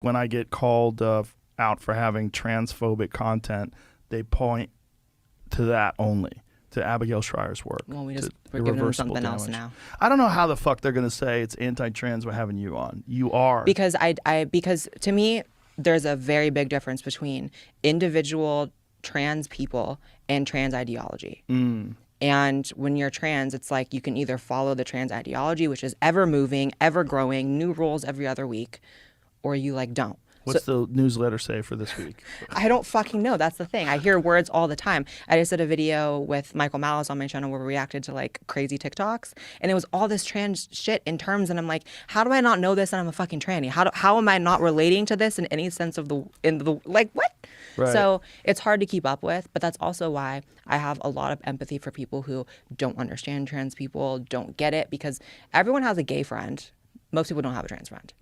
When I get called out for having transphobic content, they point to that only, to Abigail Schreier's work. Well, we're giving them something else now. I don't know how the fuck they're gonna say it's anti-trans by having you on. You are. Because because to me, there's a very big difference between individual trans people and trans ideology. And when you're trans, it's like you can either follow the trans ideology, which is ever moving, ever growing, new rules every other week, or you like don't. What's the newsletter say for this week? I don't fucking know. That's the thing. I hear words all the time. I just did a video with Michael Malice on my channel where we reacted to like crazy TikToks, and it was all this trans shit in terms, and I'm like, how do I not know this and I'm a fucking tranny? How am I not relating to this in any sense of the like what? Right. So it's hard to keep up with, but that's also why I have a lot of empathy for people who don't understand trans people, don't get it, because everyone has a gay friend. Most people don't have a trans friend.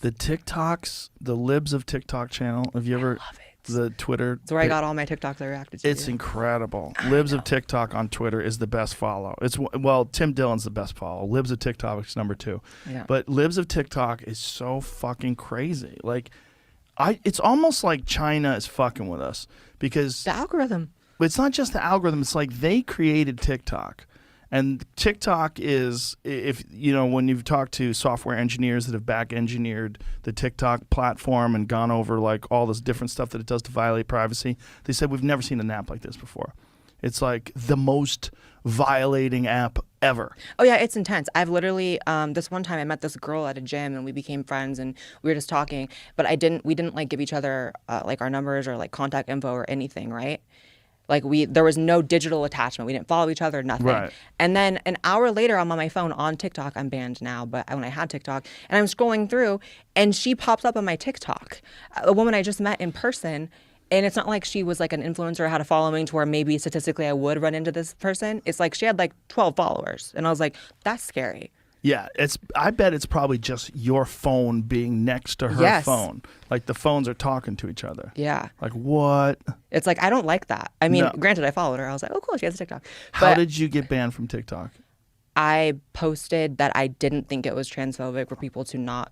The TikToks, the Libs of TikTok channel. Have you ever? I love it. The Twitter. It's where I got all my TikToks I reacted to. It's incredible. Libs of TikTok on Twitter is the best follow. Well, Tim Dillon's the best follow. Libs of TikTok is number 2. Yeah. But Libs of TikTok is so fucking crazy. Like, it's almost like China is fucking with us because The algorithm. it's not just the algorithm. It's like they created TikTok. And TikTok is, if you know, when you've talked to software engineers that have back engineered the TikTok platform and gone over like all this different stuff that it does to violate privacy, they said we've never seen an app like this before. It's like the most violating app ever. Oh yeah, it's intense. I've literally this one time I met this girl at a gym and we became friends and we were just talking, but we didn't like give each other like our numbers or like contact info or anything, right? Like there was no digital attachment. We didn't follow each other, nothing. Right. And then an hour later, I'm on my phone on TikTok. I'm banned now, but when I had TikTok, and I'm scrolling through, and she pops up on my TikTok, a woman I just met in person. And it's not like she was like an influencer or had a following to where maybe statistically I would run into this person. It's like she had like 12 followers, and I was like, that's scary. Yeah, I bet it's probably just your phone being next to her Yes. phone. Like the phones are talking to each other. Yeah. Like what? It's like, I don't like that. I mean, No. Granted, I followed her. I was like, oh, cool, she has a TikTok. How But did you get banned from TikTok? I posted that I didn't think it was transphobic for people to not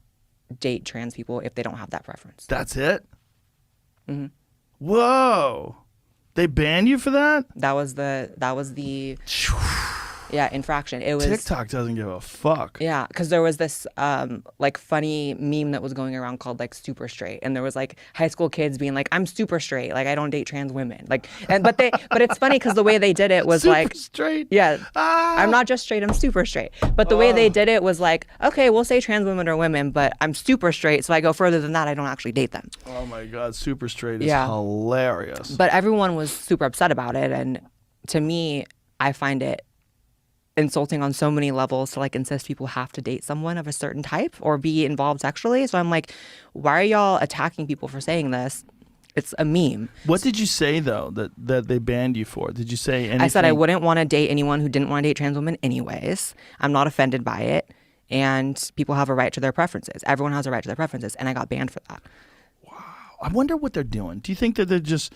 date trans people if they don't have that preference. That's it? Mm-hmm. Whoa. They banned you for that? That was the infraction. It was TikTok doesn't give a fuck. Yeah, because there was this like funny meme that was going around called like super straight, and there was like high school kids being like, I'm super straight, like I don't date trans women, like, but it's funny because the way they did it was Super like straight. Yeah, Ah. I'm not just straight, I'm super straight. But the way they did it was like, okay, we'll say trans women are women, but I'm super straight, so I go further than that, I don't actually date them. Oh my God, super straight is Yeah. hilarious. But everyone was super upset about it, and to me, I find it insulting on so many levels to like insist people have to date someone of a certain type or be involved sexually. So I'm like, why are y'all attacking people for saying this? It's a meme. What did you say though that they banned you for? Did you say anything? I said I wouldn't want to date anyone who didn't want to date trans women anyways. I'm not offended by it. And people have a right to their preferences. Everyone has a right to their preferences. And I got banned for that. I wonder what they're doing. Do you think that they're just...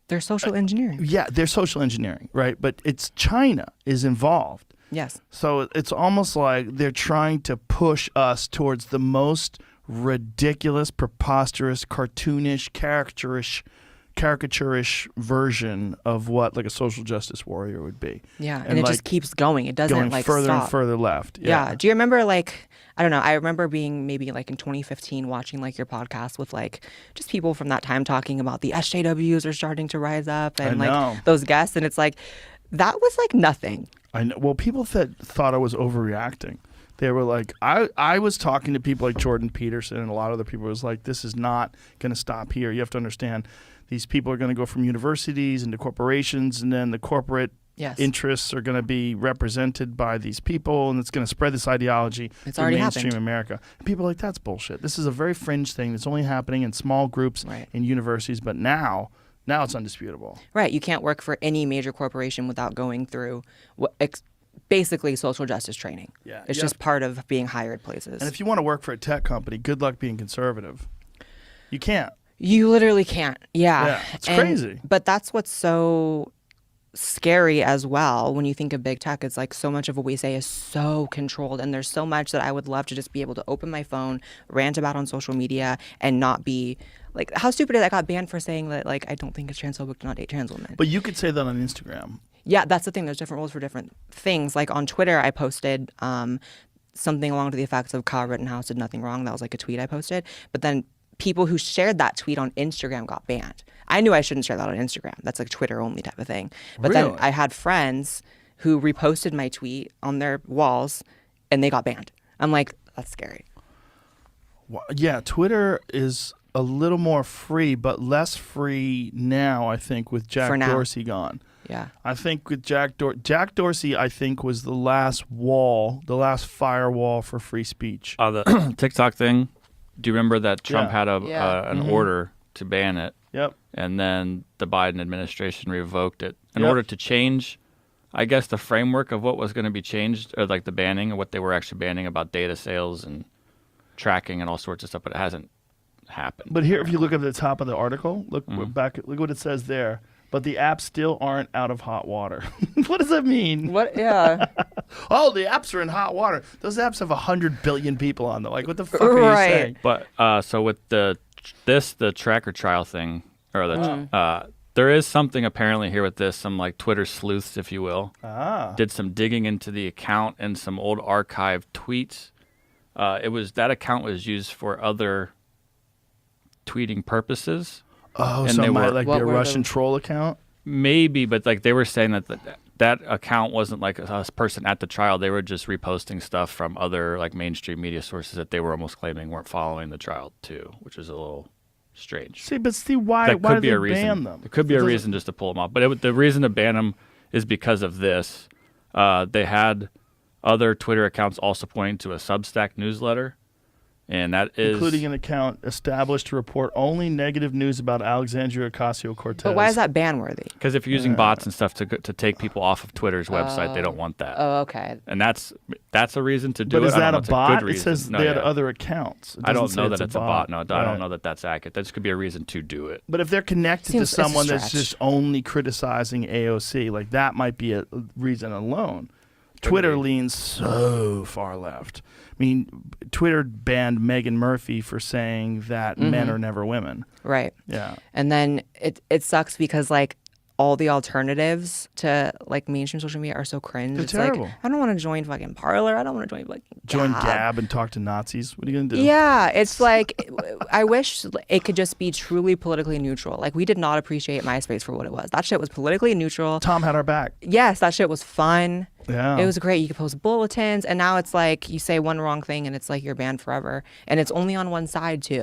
They're social engineering. Yeah, they're social engineering, right? But it's China is involved. Yes. So it's almost like they're trying to push us towards the most ridiculous, preposterous, cartoonish, caricaturish version of what like a social justice warrior would be. Yeah, and it like, just keeps going. It doesn't going like further stop. and further left. Yeah. Do you remember like, I don't know, I remember being maybe like in 2015 watching like your podcast with like just people from that time talking about the SJWs are starting to rise up and like those guests, and it's like that was like nothing. I know. Well, people thought I was overreacting. They were like, I was talking to people like Jordan Peterson and a lot of other people. It was like, this is not going to stop here. You have to understand, these people are going to go from universities into corporations, and then the corporate interests are going to be represented by these people, and it's going to spread this ideology It's through already mainstream happened. America. And people are like, that's bullshit. This is a very fringe thing that's only happening in small groups in universities, but now it's undisputable. Right. You can't work for any major corporation without going through basically social justice training. Yeah. It's just part of being hired places. And if you want to work for a tech company, good luck being conservative. You can't. You literally can't. Yeah. Yeah, it's crazy. But that's what's so scary as well when you think of big tech. It's like so much of what we say is so controlled, and there's so much that I would love to just be able to open my phone, rant about on social media, and not be like, how stupid is that? I got banned for saying that, like, I don't think it's transphobic to not date trans women. But you could say that on Instagram. Yeah, that's the thing. There's different rules for different things. Like on Twitter, I posted something along to the effects of Kyle Rittenhouse did nothing wrong. That was like a tweet I posted. But then people who shared that tweet on Instagram got banned. I knew I shouldn't share that on Instagram. That's like Twitter only type of thing. But Really? then I had friends who reposted my tweet on their walls and they got banned. I'm like, that's scary. Well, yeah, Twitter is a little more free, but less free now, I think, with Jack Dorsey gone. Yeah. I think with Jack Dorsey, I think, was the last wall, the last firewall for free speech. The TikTok thing, do you remember that Trump had an order to ban it? Yep. And then the Biden administration revoked it in Yep. order to change, I guess, the framework of what was going to be changed, or like the banning of what they were actually banning about data sales and tracking and all sorts of stuff, but it hasn't happened. But here, if you look at the top of the article, look back, look what it says there. But the apps still aren't out of hot water. What does that mean? What? Yeah. Oh, the apps are in hot water. Those apps have 100 billion people on them. Like, what the fuck are you saying? But so with the tracker trial thing, or there is something apparently here with this, some like Twitter sleuths, if you will, did some digging into the account and some old archived tweets. That account was used for other tweeting purposes. Oh, and so they it might were, like be a Russian troll account? Maybe, but like they were saying that account wasn't like a person at the trial. They were just reposting stuff from other like mainstream media sources that they were almost claiming weren't following the trial too, which is a little strange. See, why That why could do be they a reason. ban them? It could be a reason just to pull them off. But the reason to ban them is because of this. They had other Twitter accounts also pointing to a Substack newsletter. And that is including an account established to report only negative news about Alexandria Ocasio-Cortez. But why is that ban worthy? because if you're using bots and stuff to take people off of Twitter's website, they don't want that. Oh, okay. And that's a reason to do But it. is I don't that know a if it's bot? good It reason. says No, they had yeah. other accounts. It I don't doesn't know say that it's a bot. No, I Right. don't know that that's accurate. That just could be a reason to do it. But if they're connected Seems to it's a someone that's stretch. just only criticizing AOC, like that might be a reason alone. Twitter leans so far left. I mean, Twitter banned Megan Murphy for saying that men are never women. Right. Yeah. And then it sucks because like all the alternatives to like mainstream social media are so cringe. They're It's terrible. like, I don't want to join fucking Parler. I don't want to join like Join Gab and talk to Nazis. What are you going to do? Yeah, it's like I wish it could just be truly politically neutral. Like we did not appreciate MySpace for what it was. That shit was politically neutral. Tom had our back. Yes, that shit was fun. Yeah. It was great. You could post bulletins, and now it's like you say one wrong thing and it's like you're banned forever. And it's only on one side too.